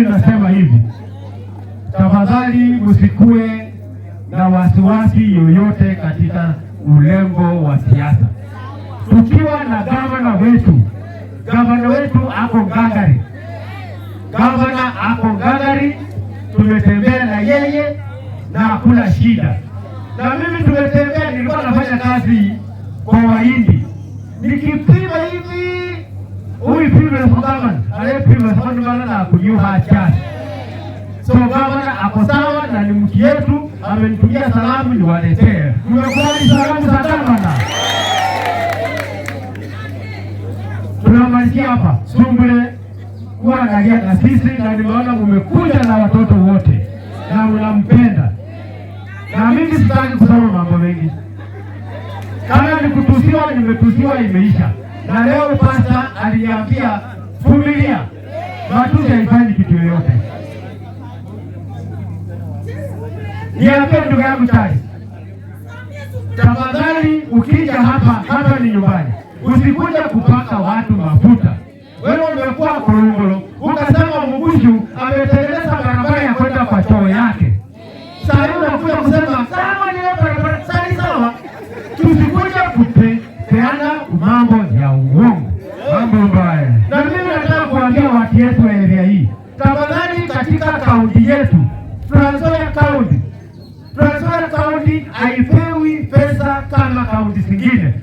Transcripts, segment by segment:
nasema hivi, tafadhali msikue na wasiwasi yoyote katika ulengo wa siasa. Tukiwa na gavana wetu ako ngangari, tumetembea na yeye na hakuna shida. Na mimi tumetembea, nilikuwa nafanya kazi kwa Wahindi, nikipima hivi huyu pima gavana anayepima na kunyuha chasi. So gavana ako sawa na ni mtu yetu, amenipigia salamu niwaletee. Mmekubali salamu za gavana? Tunamalizia hapa Sumbule kuwa angalia na sisi, na nimeona mmekuja na watoto wote na mnampenda. Na mimi sitaki kusema mambo mengi. Kama nikutusiwa, nimetusiwa, imeisha. Na leo pasta aliniambia vumilia, matusi haifanyi kitu yoyote. Niambie ndugu yangu Charles, tafadhali ukija hapa ni nyumbani. Usikuja kupaka watu mafuta. Wewe umekuwa Kolongolo, ukasema Mugushu ametengeneza barabara ya kwenda kwa choo yake. Sasa unakuja kusema kama ni barabara sawa. Tusikuja kupeana mambo ya uongo, mambo mbaya. Na mimi nataka kuambia watu wetu wa area hii, tafadhali katika kaunti yetu, Trans Nzoia County haipewi pesa kama kaunti zingine.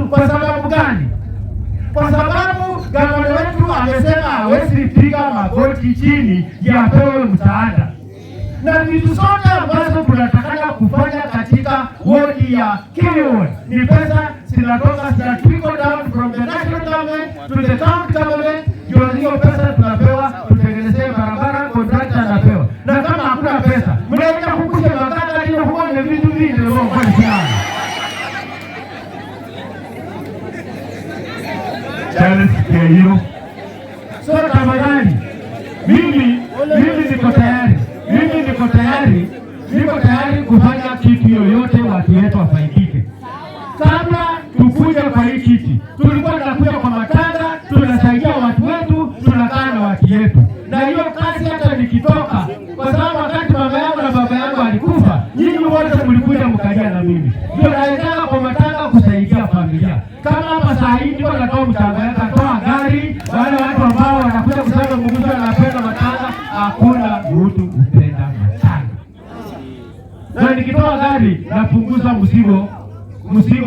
Kwa sababu gani? Kwa sababu gavana wetu amesema hawezi piga magoti chini yapewe msaada. Na vitu zote ambazo tunataka kufanya katika wodi ya Kiliward ni pesa zinatoka, trickle down from the national government to the county government. Hiyo pesa tunapewa tutengenezee barabara, contractor anapewa. Na kama hakuna pesa, mnaenda kukusha maganda ndio huone vitu vingi leo kwa sana. Charles Keyo. So tafadhali, mimi niko tayari kufanya kitu yoyote watu wetu wafaidike. Kabla tukuja kwa hii kiti, tulikuwa tunakuja kwa matanga, tunasaidia watu wetu, tunakaa na watu wetu. Na hiyo kazi hata nikitoka, kwa sababu wakati mama yangu na baba yangu alikufa, nyinyi wote mlikuja mkalia na mimi. Ndio naenda kwa matanga kusaidia familia. Kama hapa saa hii ndio natoa mchango yangu, natoa gari, wale watu ambao wanakuja kusema Mugushu anapenda matanga, hakuna mtu upenda matanga. Na nikitoa gari napunguza mzigo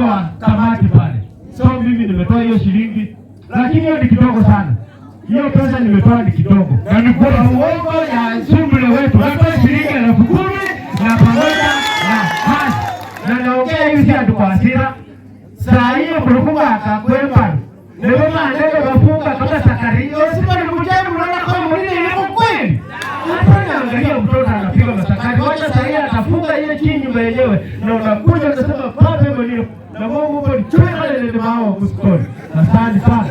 wa kamati pale. So mimi nimetoa hiyo shilingi, lakini hiyo ni kidogo sana. Hiyo pesa nimetoa ni kidogo. Na ni kwa uongo ya Sumbule wetu. Natoa shilingi 10,000 na pamoja na hasi. Na naongea hivi hadi kwa hasira. Saa hiyo kulikuwa akakwemba. Ndio maana wafunga kama Sakario. Sima ni mjane mnaona kama mwili ni kweli. Hapana, angalia mtoto anapiga masakari. Wacha saa hiyo atafunga ile chini nyumba yenyewe. Na unakuja unasema pape mwenyewe. Na Mungu mpo ni chwe kale ndio mao kusikoni. Asante sana.